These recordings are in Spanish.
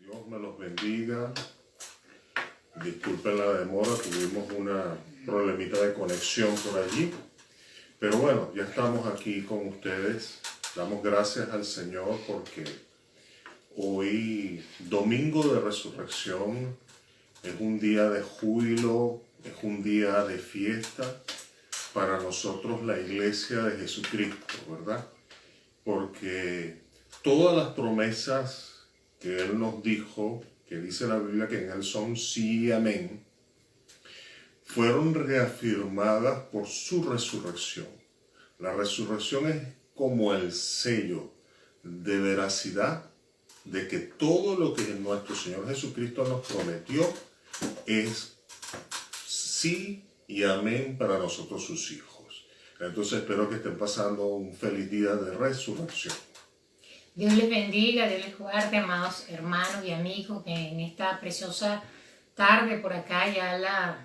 Dios me los bendiga. Disculpen la demora, tuvimos una problemita de conexión por allí. Pero bueno, ya estamos aquí con ustedes. Damos gracias al Señor porque hoy, domingo de resurrección, es un día de júbilo, es un día de fiesta para nosotros, la iglesia de Jesucristo, ¿verdad? Porque todas las promesas que Él nos dijo, que dice la Biblia que en Él son sí y amén, fueron reafirmadas por su resurrección. La resurrección es como el sello de veracidad de que todo lo que nuestro Señor Jesucristo nos prometió es sí y amén para nosotros sus hijos. Entonces espero que estén pasando un feliz día de resurrección. Dios les bendiga, Dios les guarde, amados hermanos y amigos, que en esta preciosa tarde por acá, ya a las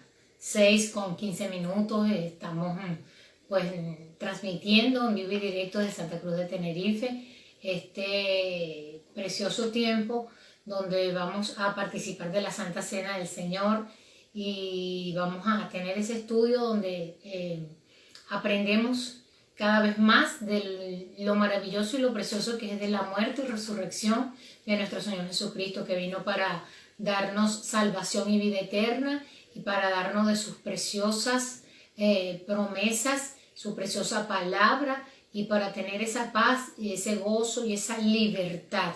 6:15, estamos pues transmitiendo en vivo y directo de Santa Cruz de Tenerife este precioso tiempo donde vamos a participar de la Santa Cena del Señor y vamos a tener ese estudio donde aprendemos cada vez más de lo maravilloso y lo precioso que es de la muerte y resurrección de nuestro Señor Jesucristo, que vino para darnos salvación y vida eterna y para darnos de sus preciosas promesas, su preciosa palabra, y para tener esa paz y ese gozo y esa libertad,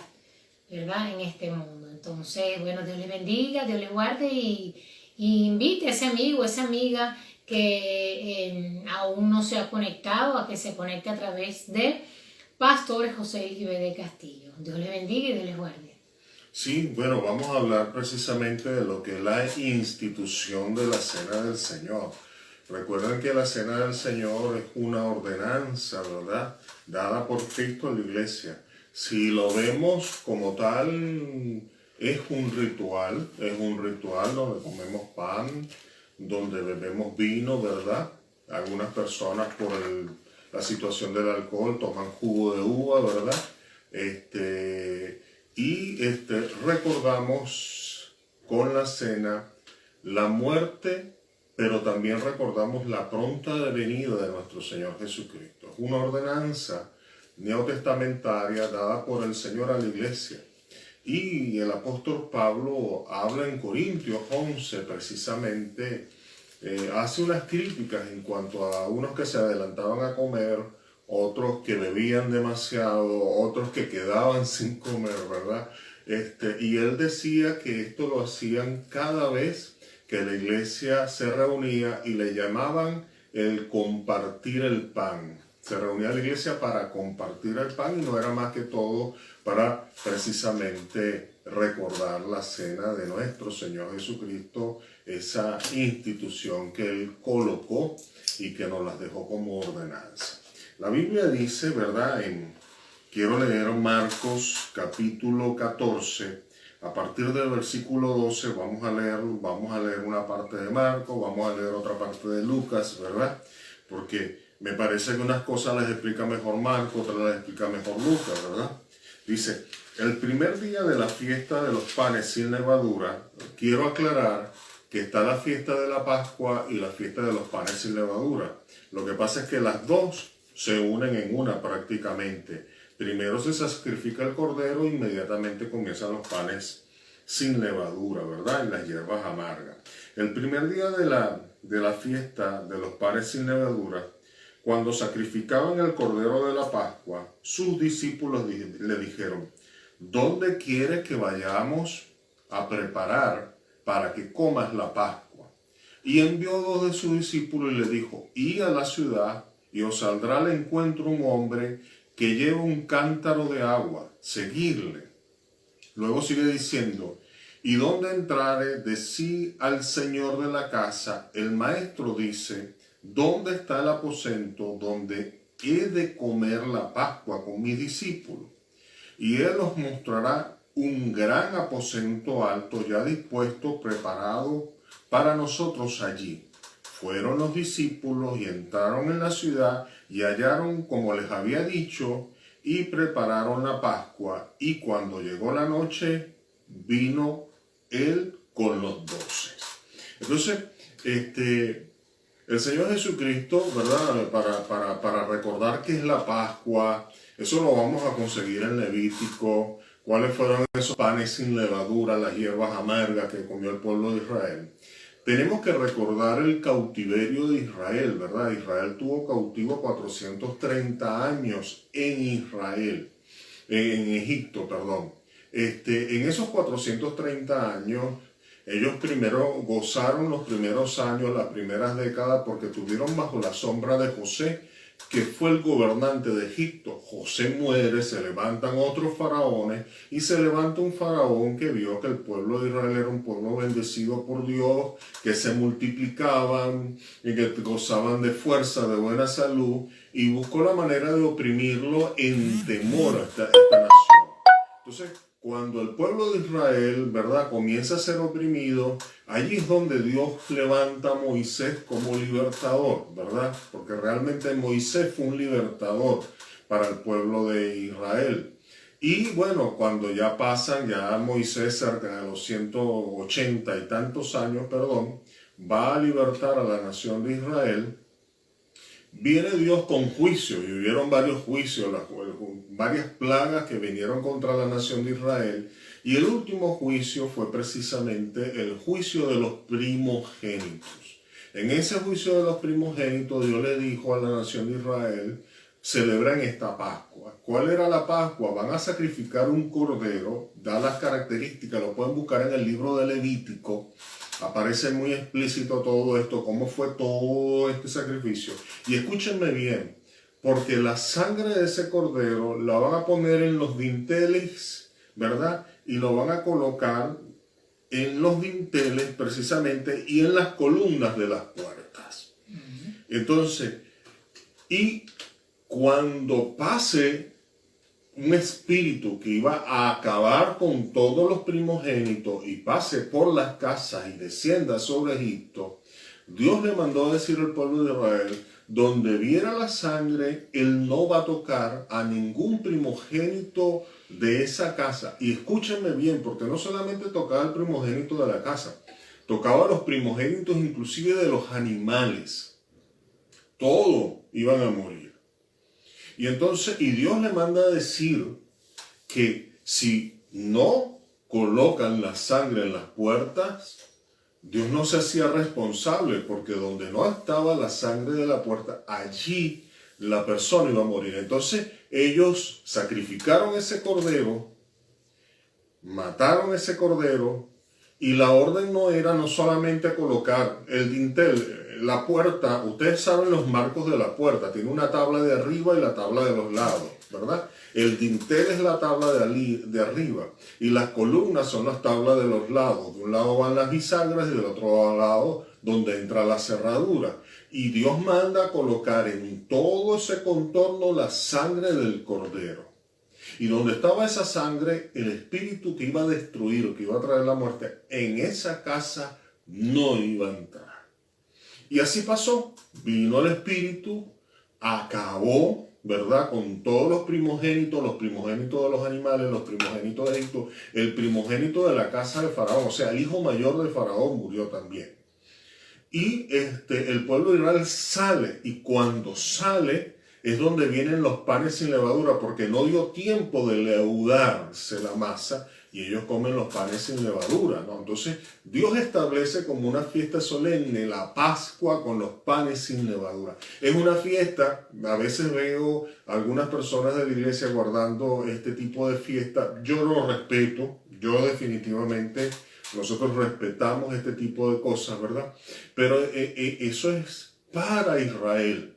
¿verdad?, en este mundo. Entonces, bueno, Dios les bendiga, Dios les guarde y invite a ese amigo, a esa amiga que aún no se ha conectado, a que se conecte a través de Pastor José Ilíbede Castillo. Dios les bendiga y Dios les guarde. Sí, bueno, vamos a hablar precisamente de lo que es la institución de la Cena del Señor. Recuerden que la Cena del Señor es una ordenanza, ¿verdad?, dada por Cristo en la iglesia. Si lo vemos como tal, es un ritual donde comemos pan, donde bebemos vino, ¿verdad? Algunas personas por la situación del alcohol toman jugo de uva, ¿verdad? Recordamos con la cena la muerte, pero también recordamos la pronta venida de nuestro Señor Jesucristo. Es una ordenanza neotestamentaria dada por el Señor a la iglesia. Y el apóstol Pablo habla en Corintios 11 precisamente, hace unas críticas en cuanto a unos que se adelantaban a comer, otros que bebían demasiado, otros que quedaban sin comer, ¿verdad? Y él decía que esto lo hacían cada vez que la iglesia se reunía y le llamaban el compartir el pan. Se reunía la iglesia para compartir el pan y no era más que todo para precisamente recordar la cena de nuestro Señor Jesucristo, esa institución que Él colocó y que nos las dejó como ordenanza. La Biblia dice, ¿verdad? Quiero leer Marcos capítulo 14, a partir del versículo 12 vamos a leer una parte de Marcos, vamos a leer otra parte de Lucas, ¿verdad? Porque me parece que unas cosas las explica mejor Marcos, otras las explica mejor Lucas, ¿verdad? Dice, el primer día de la fiesta de los panes sin levadura, quiero aclarar que está la fiesta de la Pascua y la fiesta de los panes sin levadura. Lo que pasa es que las dos se unen en una prácticamente. Primero se sacrifica el cordero, inmediatamente comienzan los panes sin levadura, ¿verdad? Y las hierbas amargas. El primer día de la fiesta de los panes sin levadura, cuando sacrificaban el cordero de la Pascua, sus discípulos le dijeron, ¿dónde quieres que vayamos a preparar para que comas la Pascua? Y envió 2 de sus discípulos y le dijo, id a la ciudad y os saldrá al encuentro un hombre que lleva un cántaro de agua, seguidle. Luego sigue diciendo, y donde entrare, decí al señor de la casa, el maestro dice, ¿dónde está el aposento donde he de comer la Pascua con mis discípulos? Y él os mostrará un gran aposento alto, ya dispuesto, preparado para nosotros allí. Fueron los discípulos y entraron en la ciudad y hallaron como les había dicho y prepararon la Pascua. Y cuando llegó la noche, vino él con los 12. Entonces, el Señor Jesucristo, ¿verdad? Para recordar qué es la Pascua, eso lo vamos a conseguir en Levítico, cuáles fueron esos panes sin levadura, las hierbas amargas que comió el pueblo de Israel. Tenemos que recordar el cautiverio de Israel, ¿verdad? Israel tuvo cautivo 430 años en Egipto, perdón. En esos 430 años, ellos primero gozaron los primeros años, las primeras décadas, porque estuvieron bajo la sombra de José, que fue el gobernante de Egipto. José muere, se levantan otros faraones y se levanta un faraón que vio que el pueblo de Israel era un pueblo bendecido por Dios, que se multiplicaban y que gozaban de fuerza, de buena salud, y buscó la manera de oprimirlo en temor a esta nación. Entonces, cuando el pueblo de Israel, ¿verdad?, comienza a ser oprimido, allí es donde Dios levanta a Moisés como libertador, ¿verdad? Porque realmente Moisés fue un libertador para el pueblo de Israel. Y bueno, cuando ya pasan, ya Moisés cerca de los 180 y tantos años, va a libertar a la nación de Israel. Viene Dios con juicio, y hubieron varios juicios, varias plagas que vinieron contra la nación de Israel, y el último juicio fue precisamente el juicio de los primogénitos. En ese juicio de los primogénitos, Dios le dijo a la nación de Israel: celebran esta Pascua. ¿Cuál era la Pascua? Van a sacrificar un cordero, da las características, lo pueden buscar en el libro de Levítico. Aparece muy explícito todo esto, cómo fue todo este sacrificio. Y escúchenme bien, porque la sangre de ese cordero la van a poner en los dinteles, ¿verdad? Y lo van a colocar en los dinteles precisamente y en las columnas de las puertas. Entonces, y cuando pase un espíritu que iba a acabar con todos los primogénitos y pase por las casas y descienda sobre Egipto, Dios le mandó a decir al pueblo de Israel: donde viera la sangre, él no va a tocar a ningún primogénito de esa casa. Y escúchenme bien, porque no solamente tocaba al primogénito de la casa, tocaba a los primogénitos inclusive de los animales. Todos iban a morir. Y entonces, Dios le manda a decir que si no colocan la sangre en las puertas, Dios no se hacía responsable, porque donde no estaba la sangre de la puerta, allí la persona iba a morir. Entonces, ellos sacrificaron ese cordero, mataron ese cordero, y la orden no era no solamente colocar el dintel, la puerta. Ustedes saben los marcos de la puerta, tiene una tabla de arriba y la tabla de los lados, ¿verdad? El dintel es la tabla de arriba y las columnas son las tablas de los lados. De un lado van las bisagras y del otro lado donde entra la cerradura. Y Dios manda a colocar en todo ese contorno la sangre del cordero. Y donde estaba esa sangre, el espíritu que iba a destruir, que iba a traer la muerte, en esa casa no iba a entrar. Y así pasó. Vino el espíritu, acabó, ¿verdad?, con todos los primogénitos de los animales, los primogénitos de Egipto, el primogénito de la casa de Faraón, o sea, el hijo mayor de Faraón murió también. Y el pueblo de Israel sale, y cuando sale es donde vienen los panes sin levadura, porque no dio tiempo de leudarse la masa, y ellos comen los panes sin levadura, ¿no? Entonces, Dios establece como una fiesta solemne la Pascua con los panes sin levadura. Es una fiesta, a veces veo algunas personas de la iglesia guardando este tipo de fiesta. Yo lo respeto, yo definitivamente, nosotros respetamos este tipo de cosas, ¿verdad? Pero eso es para Israel.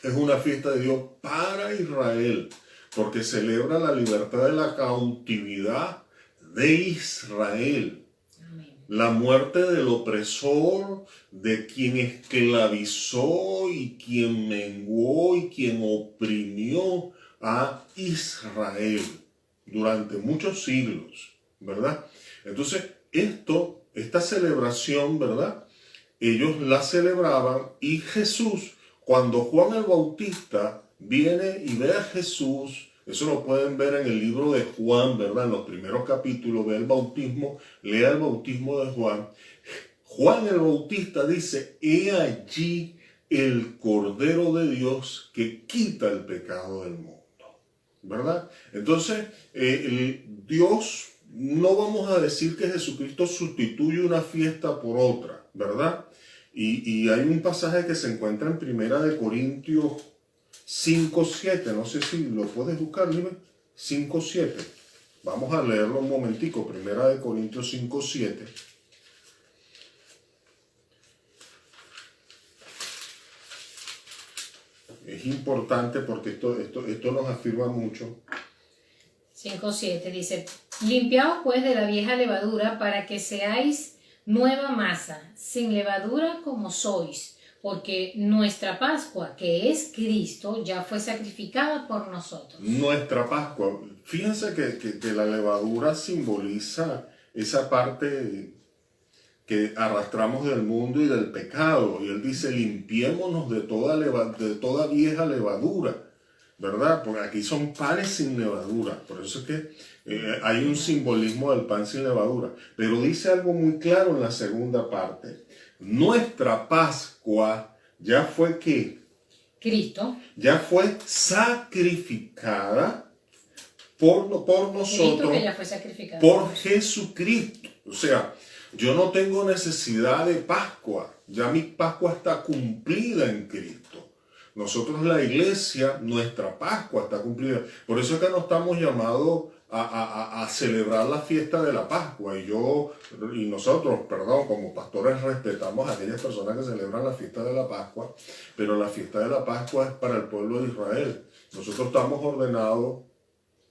Es una fiesta de Dios para Israel, porque celebra la libertad de la cautividad de Israel. Amén. La muerte del opresor, de quien esclavizó y quien menguó y quien oprimió a Israel durante muchos siglos, ¿verdad? Entonces, esta celebración, ¿verdad?, ellos la celebraban, y Jesús, cuando Juan el Bautista viene y ve a Jesús, Eso lo pueden ver en el libro de Juan, ¿verdad? En los primeros capítulos, lea el bautismo de Juan. Juan el Bautista dice, he allí el Cordero de Dios que quita el pecado del mundo, ¿verdad? Entonces, Dios, no vamos a decir que Jesucristo sustituye una fiesta por otra, ¿verdad? Y hay un pasaje que se encuentra en Primera de Corintios 5:7, no sé si lo puedes buscar, dime, 5:7. Vamos a leerlo un momentico, Primera de Corintios 5:7. Es importante porque esto nos afirma mucho. 5:7 dice, limpiaos pues de la vieja levadura para que seáis nueva masa, sin levadura como sois, porque nuestra Pascua, que es Cristo, ya fue sacrificada por nosotros. Nuestra Pascua. Fíjense que la levadura simboliza esa parte que arrastramos del mundo y del pecado. Y él dice, limpiémonos de toda vieja levadura, ¿verdad? Porque aquí son panes sin levadura. Por eso es que hay un simbolismo del pan sin levadura. Pero dice algo muy claro en la segunda parte. Nuestra Pascua ya fue ¿qué? Cristo. Ya fue sacrificada por nosotros. Cristo que ya fue sacrificado. Por Jesucristo. O sea, yo no tengo necesidad de Pascua. Ya mi Pascua está cumplida en Cristo. Nosotros, la iglesia, nuestra Pascua está cumplida. Por eso es que no estamos llamados a celebrar la fiesta de la Pascua. Y nosotros, como pastores, respetamos a aquellas personas que celebran la fiesta de la Pascua. Pero la fiesta de la Pascua es para el pueblo de Israel. Nosotros estamos ordenados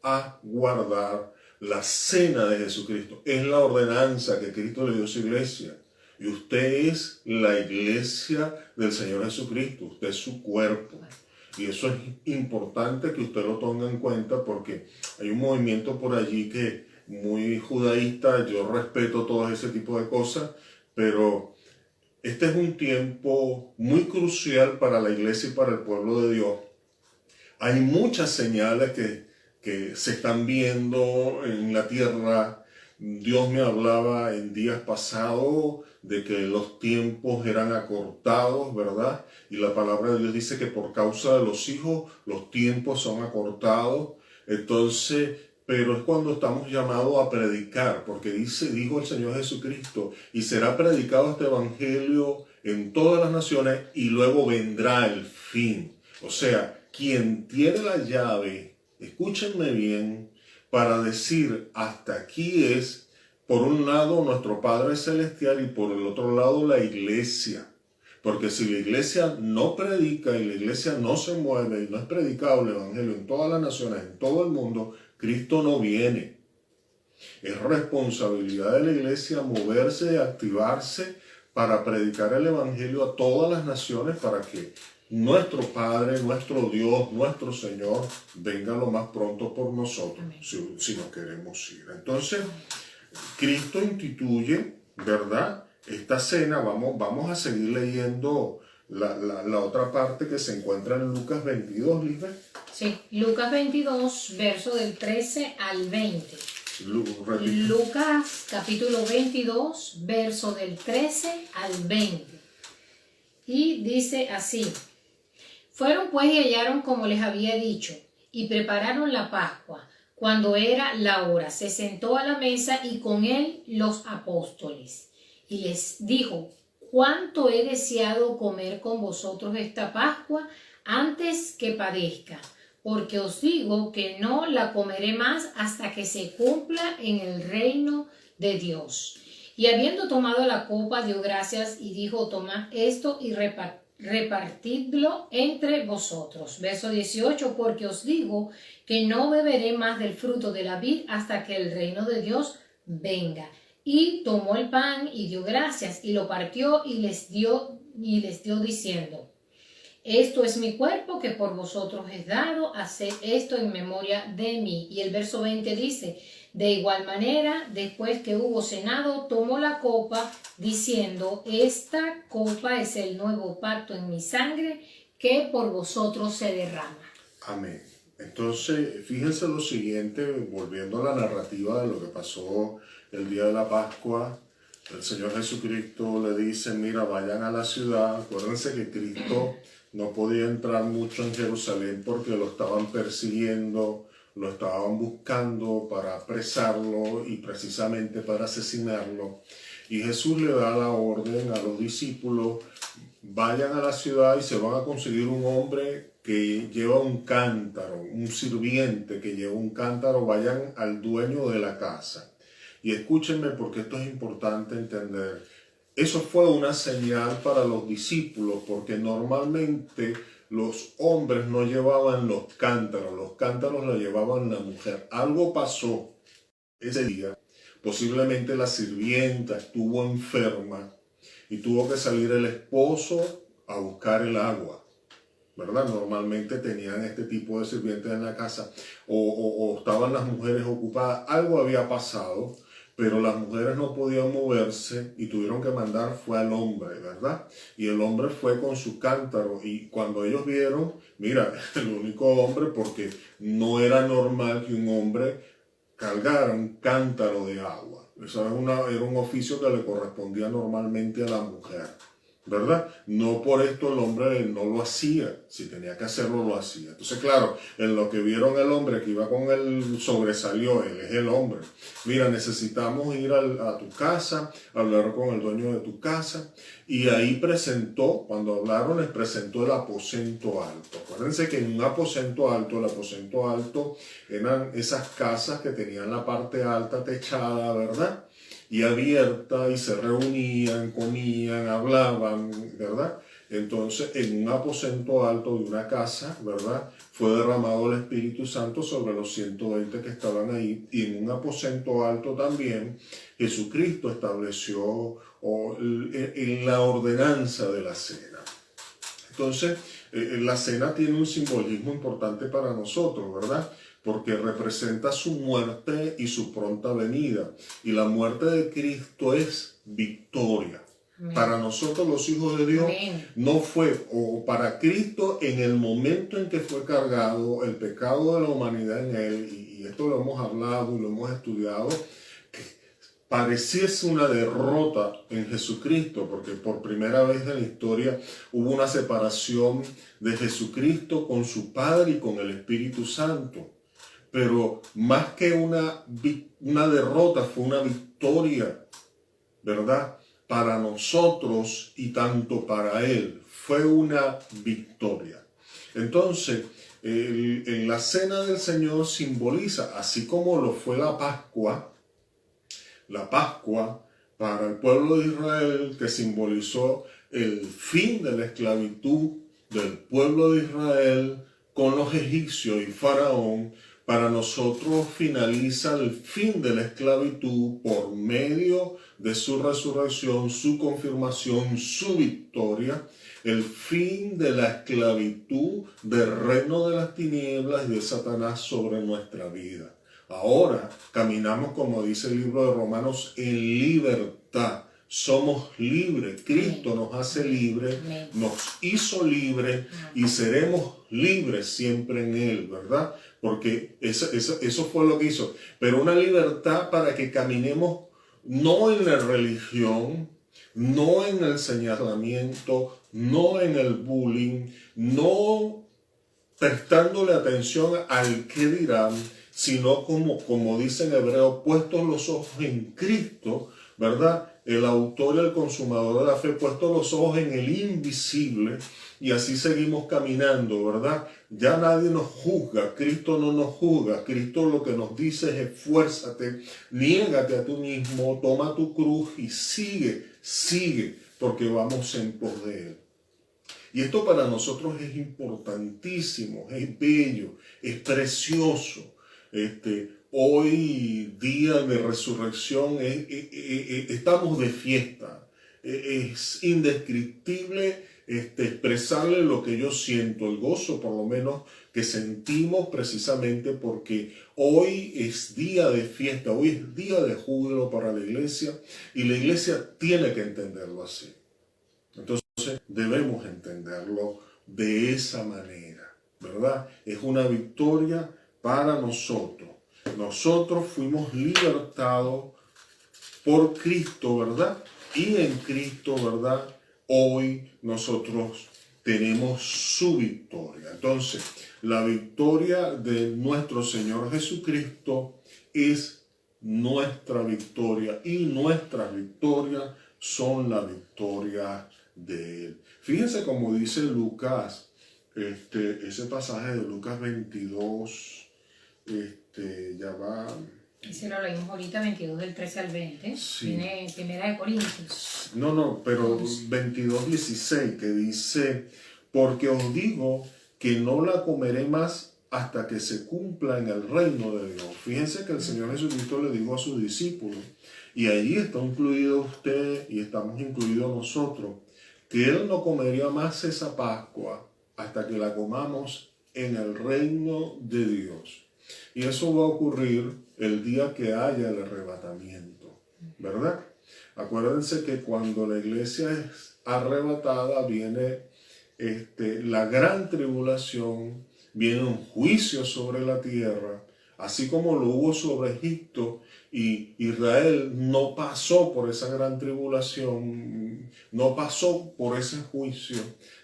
a guardar la cena de Jesucristo. Es la ordenanza que Cristo le dio a su iglesia. Y usted es la iglesia del Señor Jesucristo. Usted es su cuerpo. Y eso es importante que usted lo tenga en cuenta porque hay un movimiento por allí que muy judaísta. Yo respeto todo ese tipo de cosas. Pero este es un tiempo muy crucial para la iglesia y para el pueblo de Dios. Hay muchas señales que se están viendo en la tierra. Dios me hablaba en días pasados de que los tiempos eran acortados, ¿verdad? Y la palabra de Dios dice que por causa de los hijos los tiempos son acortados. Entonces, pero es cuando estamos llamados a predicar, porque dijo el Señor Jesucristo, y será predicado este evangelio en todas las naciones y luego vendrá el fin. O sea, quien tiene la llave, escúchenme bien, para decir hasta aquí es, por un lado, nuestro Padre Celestial y por el otro lado, la iglesia. Porque si la iglesia no predica y la iglesia no se mueve y no es predicado el evangelio en todas las naciones, en todo el mundo, Cristo no viene. Es responsabilidad de la iglesia moverse y activarse para predicar el evangelio a todas las naciones para que nuestro Padre, nuestro Dios, nuestro Señor, venga lo más pronto por nosotros, si nos queremos ir. Entonces, Cristo instituye, ¿verdad?, esta cena. Vamos a seguir leyendo la otra parte que se encuentra en Lucas 22, Lisbeth. Sí, Lucas 22, verso del 13 al 20. Lucas capítulo 22, verso del 13 al 20. Y dice así: fueron pues y hallaron como les había dicho, y prepararon la Pascua. Cuando era la hora, se sentó a la mesa y con él los apóstoles. Y les dijo: cuánto he deseado comer con vosotros esta Pascua antes que padezca, porque os digo que no la comeré más hasta que se cumpla en el reino de Dios. Y habiendo tomado la copa, dio gracias y dijo: tomad esto y repartidlo entre vosotros. Verso 18: porque os digo que no beberé más del fruto de la vid hasta que el reino de Dios venga. Y tomó el pan y dio gracias y lo partió y les dio diciendo: esto es mi cuerpo que por vosotros es dado, haced esto en memoria de mí. Y el verso 20 dice: de igual manera, después que hubo cenado, tomó la copa, diciendo: esta copa es el nuevo pacto en mi sangre, que por vosotros se derrama. Amén. Entonces, fíjense lo siguiente, volviendo a la narrativa de lo que pasó el día de la Pascua. El Señor Jesucristo le dice, mira, vayan a la ciudad. Acuérdense que Cristo no podía entrar mucho en Jerusalén porque lo estaban persiguiendo, lo estaban buscando para apresarlo y precisamente para asesinarlo. Y Jesús le da la orden a los discípulos, vayan a la ciudad y se van a conseguir un hombre que lleva un cántaro, un sirviente que lleva un cántaro, vayan al dueño de la casa. Y escúchenme porque esto es importante entender. Eso fue una señal para los discípulos porque normalmente los hombres no llevaban los cántaros los llevaban la mujer. Algo pasó ese día, posiblemente la sirvienta estuvo enferma y tuvo que salir el esposo a buscar el agua, ¿verdad? Normalmente tenían este tipo de sirvientes en la casa o estaban las mujeres ocupadas, algo había pasado, pero las mujeres no podían moverse y tuvieron que mandar fue al hombre, ¿verdad? Y el hombre fue con su cántaro y cuando ellos vieron, mira, el único hombre, porque no era normal que un hombre cargara un cántaro de agua. Eso era un oficio que le correspondía normalmente a la mujer, ¿verdad? No por esto el hombre no lo hacía, si tenía que hacerlo lo hacía. Entonces, claro, en lo que vieron el hombre que iba con él sobresalió, él es el hombre. Mira, necesitamos ir a tu casa, hablar con el dueño de tu casa. Y ahí presentó, cuando hablaron, les presentó el aposento alto. Acuérdense que en un aposento alto, el aposento alto eran esas casas que tenían la parte alta techada, ¿verdad? Y abierta, y se reunían, comían, hablaban, ¿verdad? Entonces, en un aposento alto de una casa, ¿verdad? Fue derramado el Espíritu Santo sobre los 120 que estaban ahí. Y en un aposento alto también, Jesucristo estableció en la ordenanza de la cena. Entonces, la cena tiene un simbolismo importante para nosotros, ¿verdad? Porque representa su muerte y su pronta venida. Y la muerte de Cristo es victoria. Amén. Para nosotros los hijos de Dios, amén, no fue, o para Cristo en el momento en que fue cargado el pecado de la humanidad en él, y esto lo hemos hablado y lo hemos estudiado, que pareciese una derrota en Jesucristo, porque por primera vez en la historia hubo una separación de Jesucristo con su Padre y con el Espíritu Santo. Pero más que una derrota, fue una victoria, ¿verdad? Para nosotros y tanto para Él. Fue una victoria. Entonces, en la cena del Señor simboliza, así como lo fue la Pascua para el pueblo de Israel, que simbolizó el fin de la esclavitud del pueblo de Israel con los egipcios y Faraón. Para nosotros finaliza el fin de la esclavitud por medio de su resurrección, su confirmación, su victoria, el fin de la esclavitud del reino de las tinieblas y de Satanás sobre nuestra vida. Ahora caminamos, como dice el libro de Romanos, en libertad. Somos libres. Cristo nos hace libres, nos hizo libres y seremos libres siempre en Él, ¿verdad? Porque eso fue lo que hizo. Pero una libertad para que caminemos no en la religión, no en el señalamiento, no en el bullying, no prestándole atención al qué dirán, sino como dice en hebreo, puestos los ojos en Cristo, ¿verdad? El autor y el consumador de la fe, puestos los ojos en el invisible, y así seguimos caminando, ¿verdad? Ya nadie nos juzga, Cristo no nos juzga, Cristo lo que nos dice es esfuérzate, niégate a tú mismo, toma tu cruz y sigue, porque vamos en pos de Él. Y esto para nosotros es importantísimo, es bello, es precioso. Hoy, día de resurrección, estamos de fiesta. Es indescriptible expresarle lo que yo siento, el gozo por lo menos que sentimos precisamente porque hoy es día de fiesta, hoy es día de júbilo para la iglesia y la iglesia tiene que entenderlo así. Entonces debemos entenderlo de esa manera. ¿verdad? Es una victoria para nosotros. Nosotros fuimos libertados por Cristo, ¿verdad? Y en Cristo, ¿verdad? Hoy nosotros tenemos su victoria. Entonces, la victoria de nuestro Señor Jesucristo es nuestra victoria y nuestras victorias son la victoria de Él. Fíjense como dice Lucas, ese pasaje de Lucas 22, ya va. Ese lo leímos ahorita, 22 del 13 al 20. Sí. Tiene Primera de Corintios. No, pero 22:16 que dice, porque os digo que no la comeré más hasta que se cumpla en el reino de Dios. Fíjense que el Señor Jesucristo le dijo a sus discípulos, y allí está incluido usted y estamos incluidos nosotros, que Él no comería más esa Pascua hasta que la comamos en el reino de Dios. Y eso va a ocurrir el día que haya el arrebatamiento, ¿verdad? Acuérdense que cuando la iglesia es arrebatada viene la gran tribulación, viene un juicio sobre la tierra, así como lo hubo sobre Egipto, y Israel no pasó por esa gran tribulación, no pasó por ese juicio.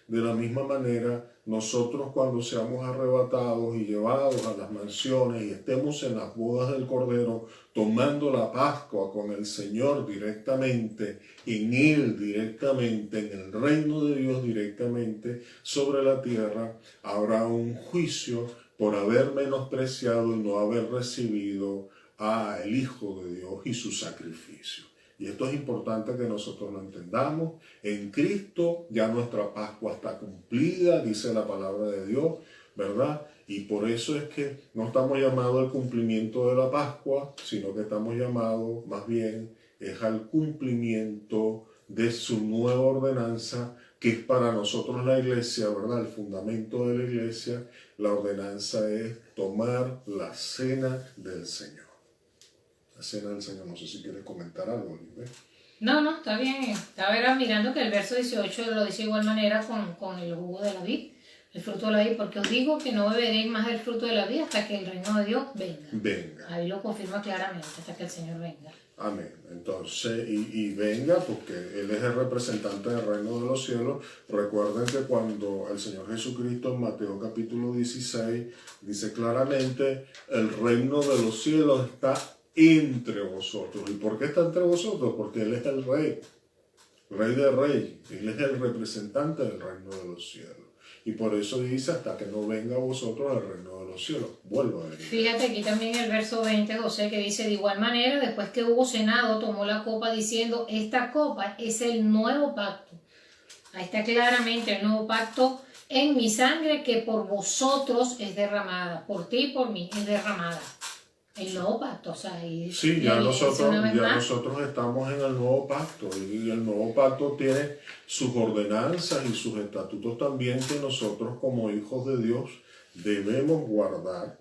De la misma manera, nosotros cuando seamos arrebatados y llevados a las mansiones y estemos en las bodas del Cordero, tomando la Pascua con el Señor directamente, en Él directamente, en el reino de Dios directamente sobre la tierra, habrá un juicio por haber menospreciado y no haber recibido al Hijo de Dios y su sacrificio. Y esto es importante que nosotros lo entendamos. En Cristo ya nuestra Pascua está cumplida, dice la palabra de Dios, ¿verdad? Y por eso es que no estamos llamados al cumplimiento de la Pascua, sino que estamos llamados más bien es al cumplimiento de su nueva ordenanza, que es para nosotros la iglesia, ¿verdad? El fundamento de la iglesia, la ordenanza es tomar la cena del Señor. La cena del Señor, no sé si quieres comentar algo, Oliver. No, está bien. Estaba mirando que el verso 18 lo dice de igual manera con el jugo de la vid, el fruto de la vid, porque os digo que no beberéis más del fruto de la vid hasta que el reino de Dios venga. Ahí lo confirma claramente, hasta que el Señor venga. Amén. Entonces, y venga, porque Él es el representante del reino de los cielos. Recuerden que cuando el Señor Jesucristo en Mateo capítulo 16 dice claramente, el reino de los cielos está entre vosotros. ¿Y por qué está entre vosotros? Porque Él es el Rey de Reyes. Él es el representante del reino de los cielos. Y por eso dice, hasta que no venga a vosotros el reino de los cielos. Vuelvo a venir. Fíjate aquí también el verso 20, José, que dice, de igual manera, después que hubo cenado, tomó la copa diciendo, esta copa es el nuevo pacto. Ahí está claramente el nuevo pacto en mi sangre que por vosotros es derramada. Por ti y por mí es derramada. El nuevo pacto, o sea, sí, ya nosotros estamos en el nuevo pacto, y el nuevo pacto tiene sus ordenanzas y sus estatutos también que nosotros como hijos de Dios debemos guardar,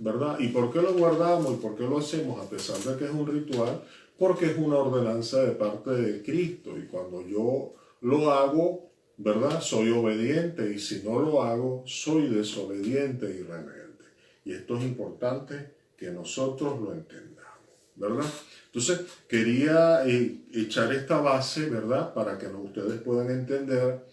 ¿verdad? ¿Y por qué lo guardamos y por qué lo hacemos a pesar de que es un ritual? Porque es una ordenanza de parte de Cristo, y cuando yo lo hago, ¿verdad? Soy obediente, y si no lo hago, soy desobediente y rebelde. Y esto es importante que nosotros lo entendamos, ¿verdad? Entonces, quería echar esta base, ¿verdad? Para que ustedes puedan entender,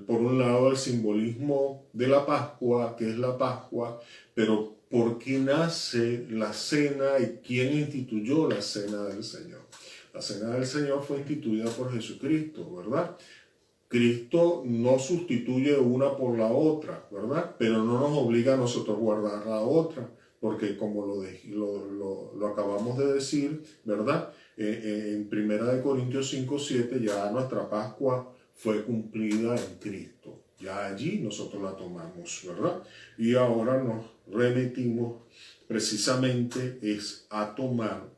por un lado, el simbolismo de la Pascua, que es la Pascua, pero ¿por qué nace la cena y quién instituyó la cena del Señor? La cena del Señor fue instituida por Jesucristo, ¿verdad? Cristo no sustituye una por la otra, ¿verdad? Pero no nos obliga a nosotros guardar la otra, porque como lo acabamos de decir, ¿verdad? En 1 Corintios 5:7 ya nuestra Pascua fue cumplida en Cristo. Ya allí nosotros la tomamos, ¿verdad? Y ahora nos remitimos precisamente es a tomar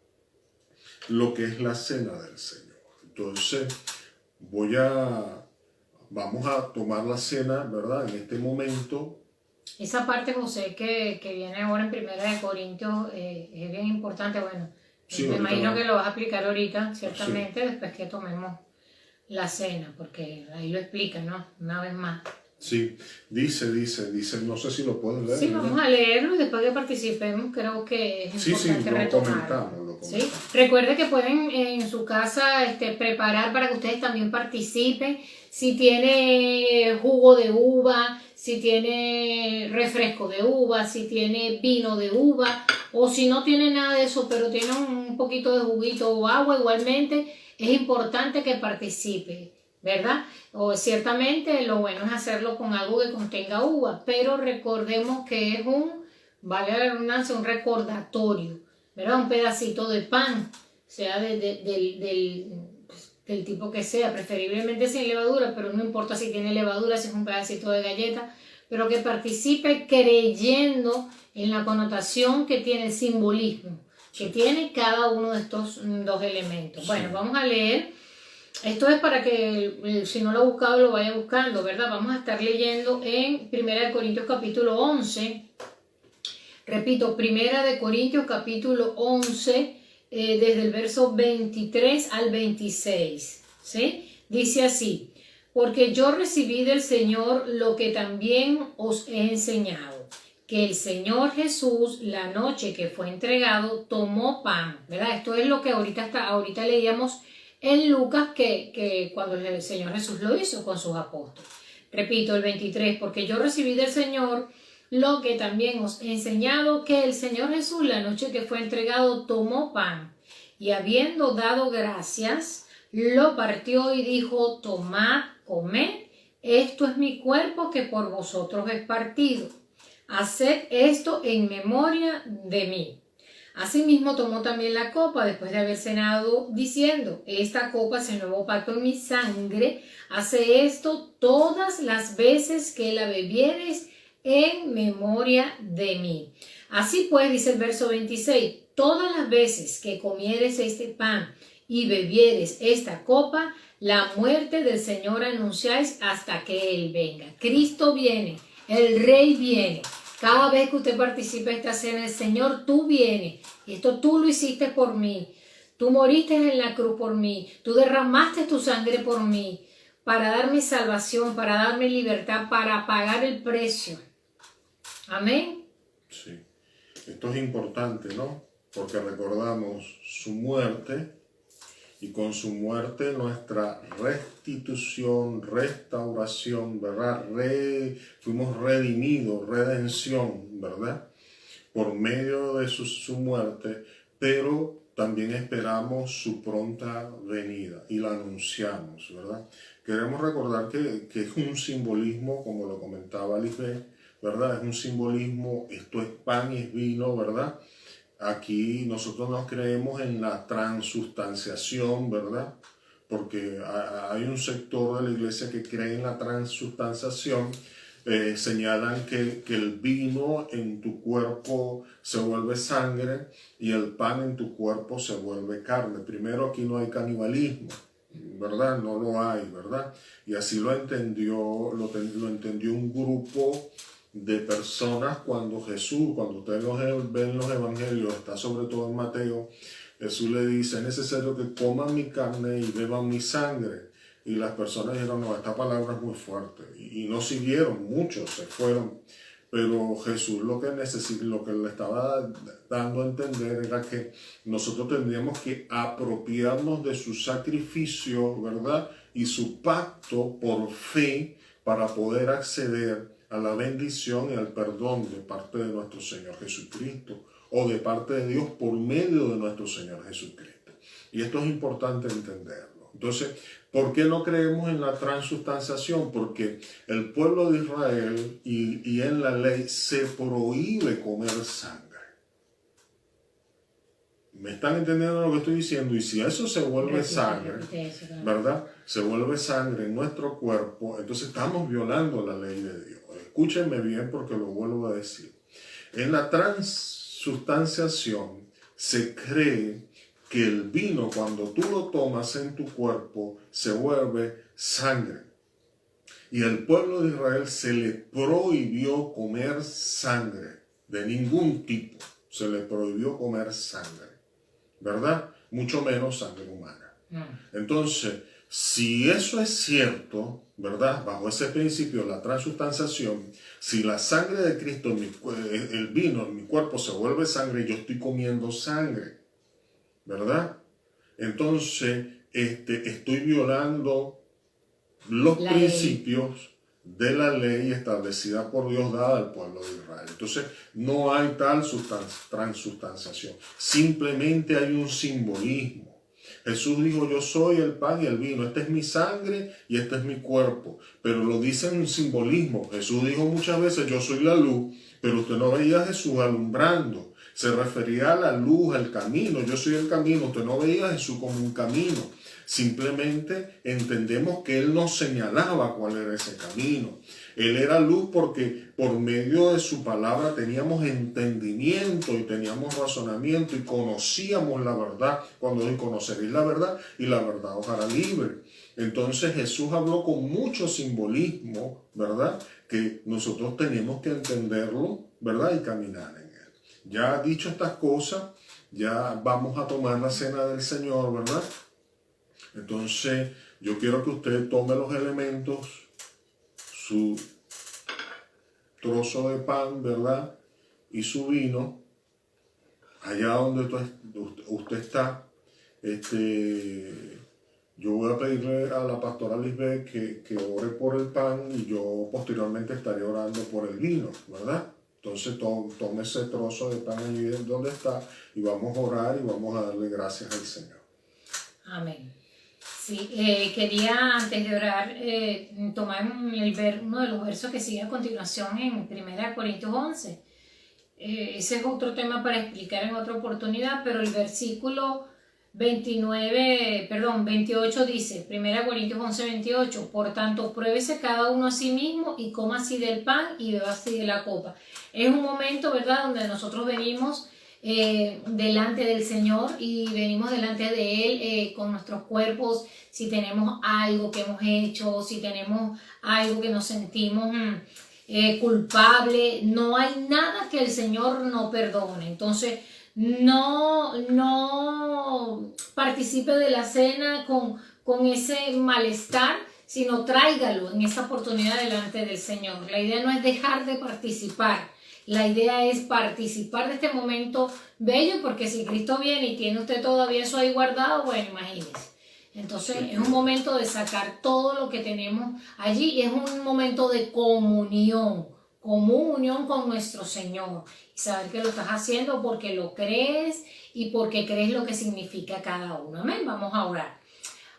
lo que es la cena del Señor. Entonces, vamos a tomar la cena, ¿verdad? En este momento. Esa parte, José, que viene ahora en 1 Corintios es bien importante. Bueno, sí, me imagino que lo vas a explicar ahorita, ciertamente, sí, después que tomemos la cena, porque ahí lo explica, ¿no? Una vez más. Sí, dice, no sé si lo pueden leer. Sí, vamos a leerlo y después que participemos creo que es importante retomarlo. Lo comentamos. ¿Sí? Recuerde que pueden en su casa preparar para que ustedes también participen. Si tiene jugo de uva, si tiene refresco de uva, si tiene vino de uva, o si no tiene nada de eso, pero tiene un poquito de juguito o agua, igualmente es importante que participe, ¿verdad? O ciertamente lo bueno es hacerlo con algo que contenga uva, pero recordemos que es vale la redundancia, un recordatorio, ¿verdad? Un pedacito de pan, sea del tipo que sea, preferiblemente sin levadura, pero no importa si tiene levadura, si es un pedacito de galleta, pero que participe creyendo en la connotación que tiene, el simbolismo que tiene cada uno de estos dos elementos. Sí. Bueno, vamos a leer. Esto es para que, si no lo ha buscado, lo vaya buscando, ¿verdad? Vamos a estar leyendo en 1 Corintios capítulo 11. Repito, 1 Corintios capítulo 11, desde el verso 23 al 26, ¿sí? Dice así: porque yo recibí del Señor lo que también os he enseñado, que el Señor Jesús, la noche que fue entregado, tomó pan, ¿verdad? Esto es lo que ahorita leíamos en Lucas, que cuando el Señor Jesús lo hizo con sus apóstoles. Repito, el 23, porque yo recibí del Señor lo que también os he enseñado, que el Señor Jesús, la noche que fue entregado, tomó pan, y habiendo dado gracias, lo partió y dijo: tomad, comed, esto es mi cuerpo que por vosotros es partido. Haced esto en memoria de mí. Asimismo tomó también la copa después de haber cenado, diciendo: esta copa es el nuevo pacto en mi sangre. Hace esto todas las veces que la bebiereis en memoria de mí. Así pues, dice el verso 26, todas las veces que comieres este pan y bebieres esta copa, la muerte del Señor anunciáis hasta que Él venga. Cristo viene, el Rey viene. Cada vez que usted participe en esta cena del Señor, tú vienes. Y esto tú lo hiciste por mí. Tú moriste en la cruz por mí. Tú derramaste tu sangre por mí, para darme salvación, para darme libertad, para pagar el precio. Amén. Sí, esto es importante, ¿no? Porque recordamos su muerte, y con su muerte nuestra restitución, restauración, ¿verdad? Fuimos redimidos, redención, ¿verdad? Por medio de su muerte, pero también esperamos su pronta venida y la anunciamos, ¿verdad? Queremos recordar que es un simbolismo, como lo comentaba Lisbeth, ¿verdad? Es un simbolismo, esto es pan y es vino, ¿verdad? Aquí nosotros nos creemos en la transustanciación, ¿verdad? Porque hay un sector de la iglesia que cree en la transustanciación. Señalan que el vino en tu cuerpo se vuelve sangre y el pan en tu cuerpo se vuelve carne. Primero, aquí no hay canibalismo, ¿verdad? No lo hay, ¿verdad? Y así lo entendió un grupo de personas cuando ustedes ven los evangelios, está sobre todo en Mateo. Jesús le dice: es necesario que coman mi carne y beban mi sangre. Y las personas dijeron: no, esta palabra es muy fuerte. Y no siguieron, muchos se fueron. Pero Jesús lo que le estaba dando a entender era que nosotros tendríamos que apropiarnos de su sacrificio, ¿verdad? Y su pacto por fe, para poder acceder a la bendición y al perdón de parte de nuestro Señor Jesucristo, o de parte de Dios por medio de nuestro Señor Jesucristo. Y esto es importante entenderlo. Entonces, ¿por qué no creemos en la transustanciación? Porque el pueblo de Israel y en la ley se prohíbe comer sangre. ¿Me están entendiendo lo que estoy diciendo? Y si eso se vuelve sangre, ¿verdad? Se vuelve sangre en nuestro cuerpo, entonces estamos violando la ley de Dios. Escúchenme bien porque lo vuelvo a decir. En la transustanciación se cree que el vino, cuando tú lo tomas en tu cuerpo, se vuelve sangre. Y al pueblo de Israel se le prohibió comer sangre de ningún tipo. Se le prohibió comer sangre, ¿verdad? Mucho menos sangre humana. Entonces, Si eso es cierto, ¿verdad? Bajo ese principio, la transustanciación, si la sangre de Cristo, el vino en mi cuerpo se vuelve sangre, yo estoy comiendo sangre, ¿verdad? Entonces, estoy violando los principios de la ley establecida por Dios dada al pueblo de Israel. Entonces, no hay tal transustanciación. Simplemente hay un simbolismo. Jesús dijo, yo soy el pan y el vino, esta es mi sangre y este es mi cuerpo, pero lo dice en un simbolismo. Jesús dijo muchas veces, yo soy la luz, pero usted no veía a Jesús alumbrando, se refería a la luz, al camino, yo soy el camino, usted no veía a Jesús como un camino, simplemente entendemos que Él nos señalaba cuál era ese camino. Él era luz porque por medio de su palabra teníamos entendimiento y teníamos razonamiento y conocíamos la verdad. Cuando hoy conoceréis la verdad y la verdad os hará libre. Entonces Jesús habló con mucho simbolismo, ¿verdad? Que nosotros tenemos que entenderlo, ¿verdad? Y caminar en él. Ya dicho estas cosas, ya vamos a tomar la cena del Señor, ¿verdad? Entonces yo quiero que usted tome los elementos, su trozo de pan, ¿verdad? Y su vino, allá donde usted está. Yo voy a pedirle a la pastora Lisbeth que ore por el pan y yo posteriormente estaré orando por el vino, ¿verdad? Entonces tome ese trozo de pan allí donde está y vamos a orar y vamos a darle gracias al Señor. Amén. Sí, quería antes de orar tomar uno de los versos que sigue a continuación en 1 Corintios 11. Ese es otro tema para explicar en otra oportunidad, pero el versículo 28 dice, 1 Corintios 11, 28, por tanto, pruébese cada uno a sí mismo y coma así del pan y beba así de la copa. Es un momento, ¿verdad?, donde nosotros venimos delante del Señor y venimos delante de Él con nuestros cuerpos, si tenemos algo que hemos hecho, si tenemos algo que nos sentimos culpable, no hay nada que el Señor no perdone. Entonces, no participe de la cena con ese malestar, sino tráigalo en esa oportunidad delante del Señor. La idea no es dejar de participar, la idea es participar de este momento bello, porque si Cristo viene y tiene usted todavía eso ahí guardado, bueno, imagínese. Entonces es un momento de sacar todo lo que tenemos allí y es un momento de comunión con nuestro Señor y saber que lo estás haciendo porque lo crees y porque crees lo que significa cada uno. Amén, vamos a orar.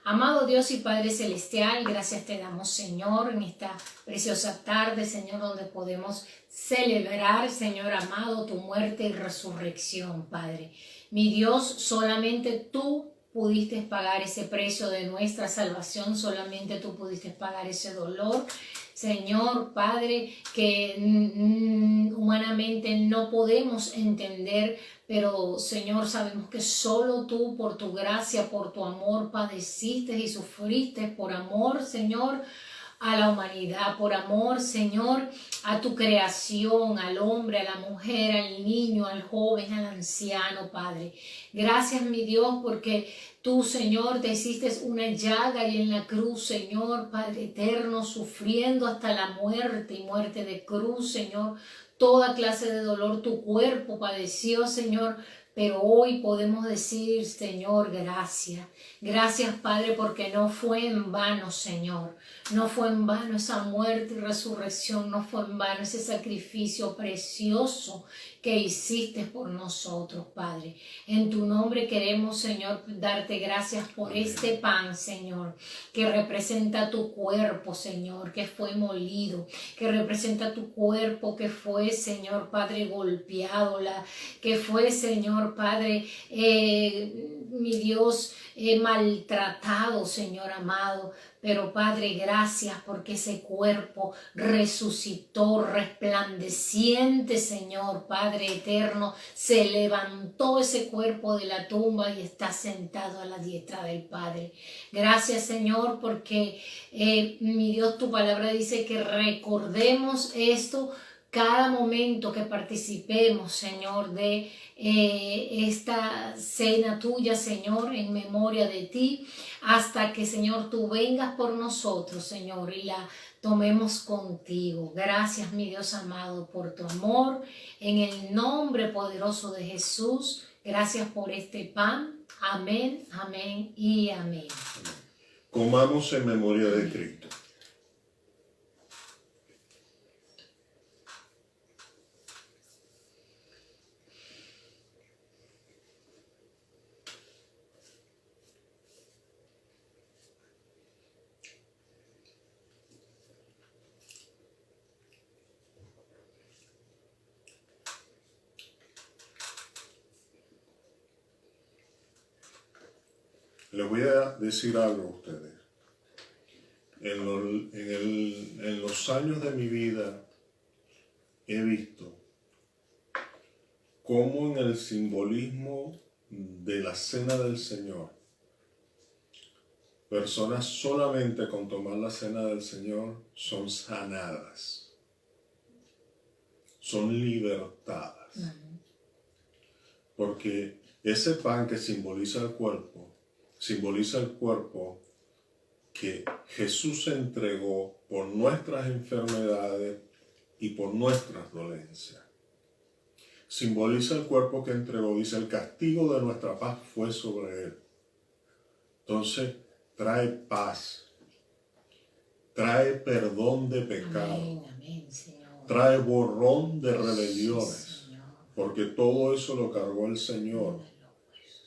Amado Dios y Padre Celestial, gracias te damos, Señor, en esta preciosa tarde, Señor, donde podemos celebrar, Señor amado, tu muerte y resurrección, Padre. Mi Dios, solamente tú pudiste pagar ese precio de nuestra salvación, solamente tú pudiste pagar ese dolor, Señor, Padre, que humanamente no podemos entender, pero Señor, sabemos que solo tú, por tu gracia, por tu amor, padeciste y sufriste por amor, Señor, a la humanidad, por amor, Señor, a tu creación, al hombre, a la mujer, al niño, al joven, al anciano, Padre. Gracias, mi Dios, porque tú, Señor, te hiciste una llaga ahí en la cruz, Señor, Padre eterno, sufriendo hasta la muerte y muerte de cruz, Señor. Toda clase de dolor tu cuerpo padeció, Señor, pero hoy podemos decir, Señor, gracias. Gracias, Padre, porque no fue en vano, Señor. No fue en vano esa muerte y resurrección, no fue en vano ese sacrificio precioso que hiciste por nosotros, Padre. En tu nombre queremos, Señor, darte gracias por este pan, Señor, que representa tu cuerpo, Señor, que fue molido, que representa tu cuerpo, que fue, Señor, Padre, golpeado, que fue, Señor, Padre, mi Dios, maltratado, Señor amado. Pero Padre, gracias porque ese cuerpo resucitó, resplandeciente, Señor, Padre eterno, se levantó ese cuerpo de la tumba y está sentado a la diestra del Padre. Gracias, Señor, porque mi Dios, tu palabra dice que recordemos esto cada momento que participemos, Señor, de esta cena tuya, Señor, en memoria de ti, hasta que, Señor, tú vengas por nosotros, Señor, y la tomemos contigo. Gracias, mi Dios amado, por tu amor, en el nombre poderoso de Jesús. Gracias por este pan. Amén, amén y amén. Comamos en memoria de Cristo. Les voy a decir algo a ustedes. En los años de mi vida he visto cómo en el simbolismo de la cena del Señor, personas solamente con tomar la cena del Señor son sanadas, son libertadas. Porque ese pan que simboliza el cuerpo que Jesús entregó por nuestras enfermedades y por nuestras dolencias. Simboliza el cuerpo que entregó, dice, el castigo de nuestra paz fue sobre él. Entonces, trae paz, trae perdón de pecado, Amén, Señor. trae borrón de rebeliones, Sí, Señor. porque todo eso lo cargó el Señor,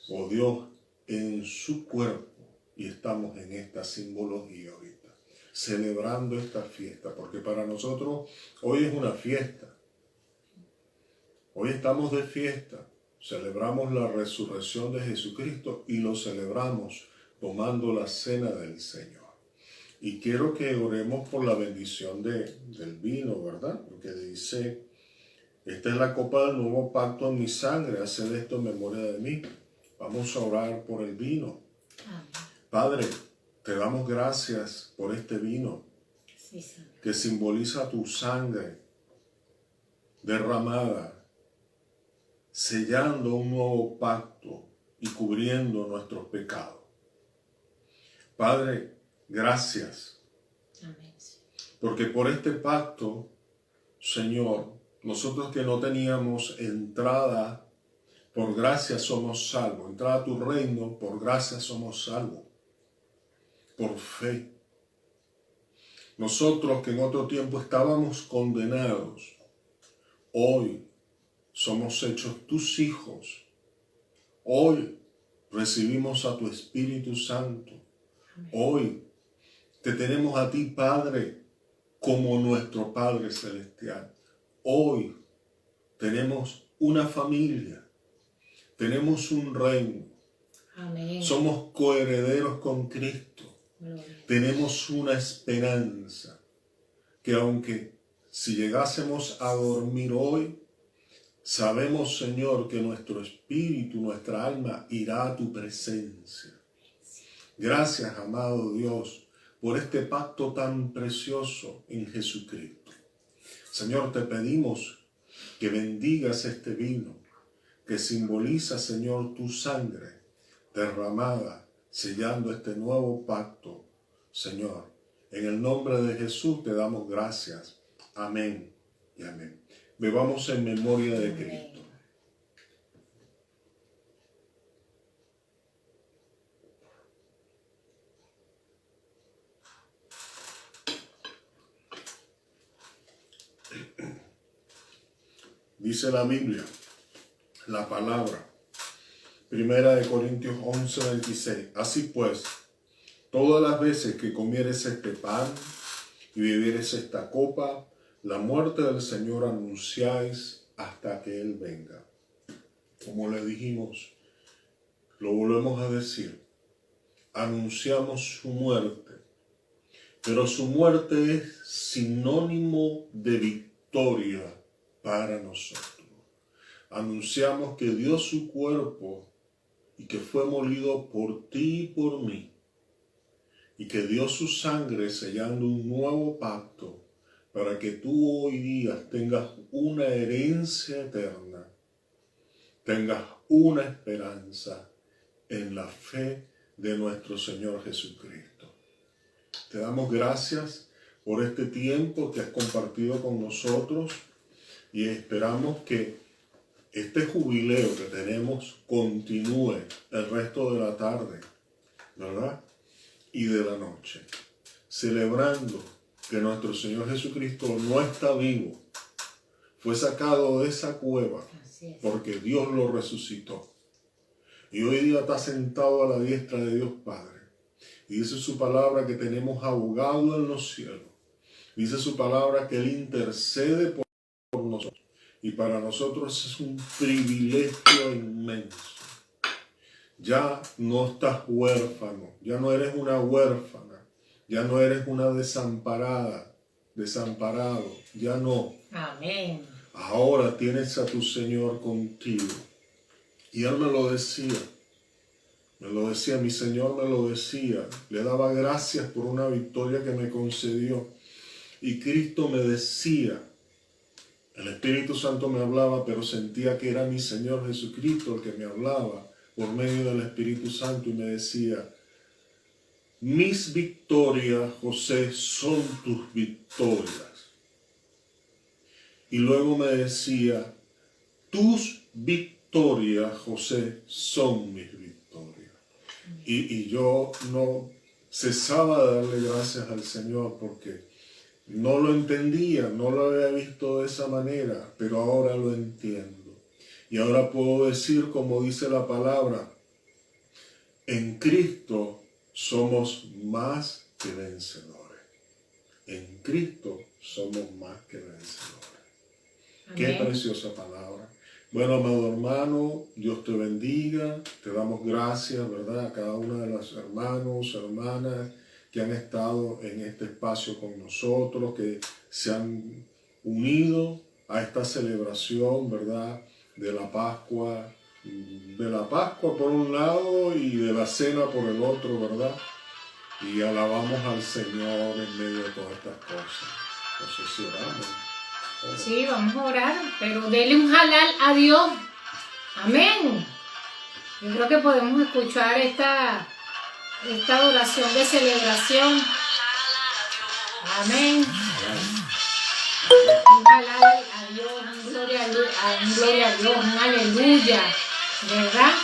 o Dios, en su cuerpo. Y estamos en esta simbología ahorita, celebrando esta fiesta, porque para nosotros hoy es una fiesta. Hoy estamos de fiesta, celebramos la resurrección de Jesucristo y lo celebramos tomando la cena del Señor. Y quiero que oremos por la bendición del vino, ¿verdad? Porque dice, esta es la copa del nuevo pacto en mi sangre, haced esto en memoria de mí. Vamos a orar por el vino. Amén. Padre, te damos gracias por este vino Sí, Señor. que simboliza tu sangre derramada, sellando un nuevo pacto y cubriendo nuestros pecados. Padre, gracias, Amén. porque por este pacto, Señor, nosotros que no teníamos entrada, por gracia somos salvos. Entrada a tu reino, por gracia somos salvos. Por fe. Nosotros que en otro tiempo estábamos condenados, hoy somos hechos tus hijos. Hoy recibimos a tu Espíritu Santo. Hoy te tenemos a ti, Padre, como nuestro Padre Celestial. Hoy tenemos una familia, tenemos un reino. Amén. Somos coherederos con Cristo. Gloria. Tenemos una esperanza que aunque si llegásemos a dormir hoy, sabemos, Señor, que nuestro espíritu, nuestra alma irá a tu presencia. Gracias, amado Dios, por este pacto tan precioso en Jesucristo. Señor, te pedimos que bendigas este vino, que simboliza, Señor, tu sangre derramada, sellando este nuevo pacto. Señor, en el nombre de Jesús te damos gracias. Amén y amén. Bebamos en memoria de Cristo. Dice la Biblia, la palabra, 1 Corintios 11:26. Así pues, todas las veces que comieres este pan y bebieres esta copa, la muerte del Señor anunciáis hasta que Él venga. Como le dijimos, lo volvemos a decir, anunciamos su muerte, pero su muerte es sinónimo de victoria para nosotros. Anunciamos que dio su cuerpo y que fue molido por ti y por mí, y que dio su sangre sellando un nuevo pacto para que tú hoy día tengas una herencia eterna, tengas una esperanza en la fe de nuestro Señor Jesucristo. Te damos gracias por este tiempo que has compartido con nosotros y esperamos que este jubileo que tenemos continúe el resto de la tarde, ¿verdad? Y de la noche, celebrando que nuestro Señor Jesucristo no está vivo, fue sacado de esa cueva porque Dios lo resucitó. Y hoy día está sentado a la diestra de Dios Padre. Y dice su palabra que tenemos abogado en los cielos. Dice su palabra que Él intercede por nosotros. Y para nosotros es un privilegio inmenso. Ya no estás huérfano, ya no eres una huérfana, ya no eres una desamparada, desamparado, ya no. Amén. Ahora tienes a tu Señor contigo. Y Él me lo decía, mi Señor me lo decía, le daba gracias por una victoria que me concedió. Y Cristo me decía, el Espíritu Santo me hablaba, pero sentía que era mi Señor Jesucristo el que me hablaba por medio del Espíritu Santo y me decía, mis victorias, José, son tus victorias. Y luego me decía, tus victorias, José, son mis victorias. Y yo no cesaba de darle gracias al Señor porque no lo entendía, no lo había visto de esa manera, pero ahora lo entiendo. Y ahora puedo decir, como dice la palabra, en Cristo somos más que vencedores. En Cristo somos más que vencedores. Amén. Qué preciosa palabra. Bueno, amado hermano, Dios te bendiga. Te damos gracias, ¿verdad? A cada una de las hermanos, hermanas que han estado en este espacio con nosotros, que se han unido a esta celebración, ¿verdad? De la Pascua por un lado y de la cena por el otro, ¿verdad? Y alabamos al Señor en medio de todas estas cosas. No sé si oramos. Sí, vamos a orar, pero dele un jalal a Dios. Amén. Yo creo que podemos escuchar esta adoración de celebración. Amén. Un jalal a Dios, un gloria a Dios, un aleluya. ¿Verdad?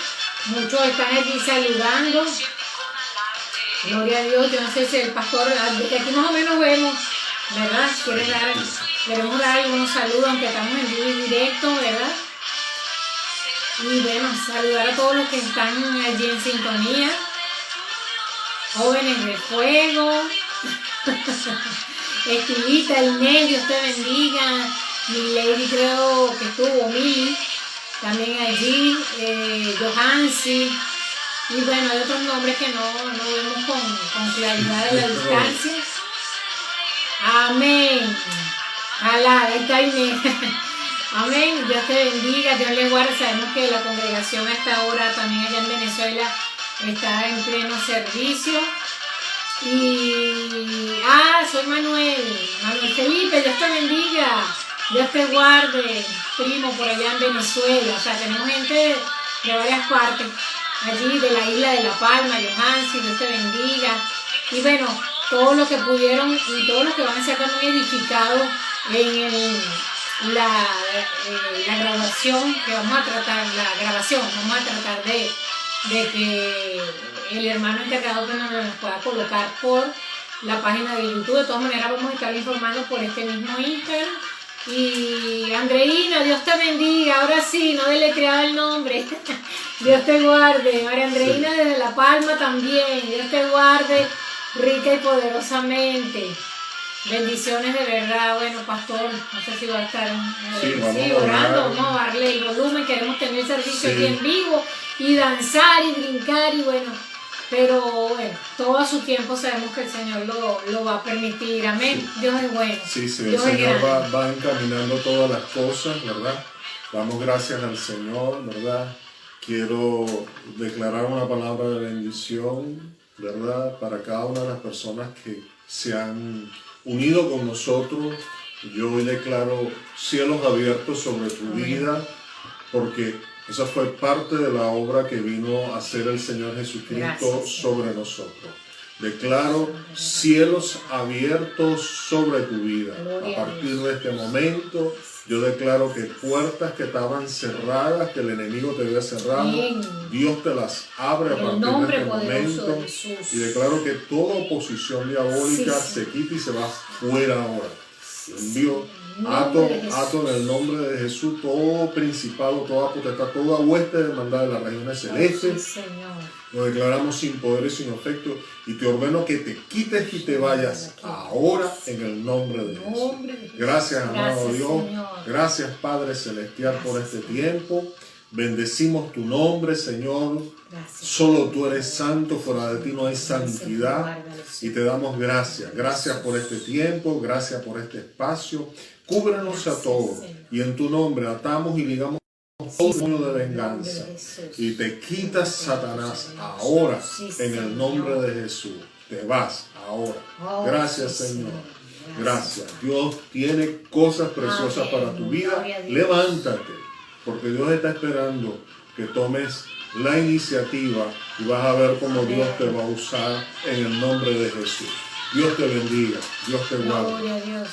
Muchos están allí saludando. Gloria a Dios. Yo no sé si el pastor, desde aquí más o menos vemos, ¿verdad? Queremos dar algunos saludos, aunque estamos en vivo y directo, ¿verdad? Y bueno, saludar a todos los que están allí en sintonía. Jóvenes de fuego. Estilita, Inés, Dios te bendiga. Mi lady creo que estuvo, Mili. También allí, Johansi, y bueno, hay otros nombres que no vemos con claridad en la distancia. Amén. Alá, ahí está Inés. Amén. Dios te bendiga, Dios les guarde. Sabemos que la congregación a esta hora también allá en Venezuela está en pleno servicio. Y soy Manuel Felipe, Dios te bendiga. Dios te guarde, primo, por allá en Venezuela. O sea, tenemos gente de varias partes. Allí de la isla de La Palma, Johansi, Dios te bendiga. Y bueno, todos los que pudieron y todos los que van a ser también edificados en la grabación que vamos a tratar, vamos a tratar de que el hermano encargado que nos pueda colocar por la página de YouTube. De todas maneras vamos a estar informando por este mismo Instagram. Y Andreina, Dios te bendiga. Ahora sí, no deletreaba el nombre. Dios te guarde. María Andreina desde La Palma también. Dios te guarde rica y poderosamente. Bendiciones de verdad. Bueno, pastor, no sé si va a estar orando. Vamos a darle el volumen. Queremos tener el servicio aquí en vivo y danzar y brincar y bueno. Pero bueno, todo a su tiempo sabemos que el Señor lo va a permitir. Amén. Sí. Dios es bueno. Sí, el Señor va encaminando todas las cosas, ¿verdad? Damos gracias al Señor, ¿verdad? Quiero declarar una palabra de bendición, ¿verdad? Para cada una de las personas que se han unido con nosotros Yo hoy declaro cielos abiertos sobre tu vida, porque esa fue parte de la obra que vino a hacer el Señor Jesucristo Gracias, sobre nosotros. Declaro cielos abiertos sobre tu vida. A partir de este momento, yo declaro que puertas que estaban cerradas, que el enemigo te había cerrado, Dios te las abre a partir de este momento. Y declaro que toda oposición diabólica se quita y se va fuera ahora. Yo envío, ato en el nombre de Jesús todo principado, toda potestad, toda hueste de maldad de las regiones celestes. Lo declaramos sin poder y sin efecto, y te ordeno que te quites y te vayas ahora en el nombre de Jesús. Gracias, amado Dios. Gracias, Padre Celestial, por este tiempo. Bendecimos tu nombre, Señor. Solo tú eres santo, fuera de ti no hay santidad. Y te damos gracias. Gracias por este tiempo, gracias por este espacio. Cúbrenos a todos. Y en tu nombre atamos y ligamos todo mundo de venganza. Y te quitas, Satanás, ahora en el nombre de Jesús. Te vas ahora. Gracias, Señor. Gracias. Dios tiene cosas preciosas para tu vida. Levántate, porque Dios está esperando que tomes la iniciativa y vas a ver cómo Dios te va a usar en el nombre de Jesús. Dios te bendiga. Dios te guarde.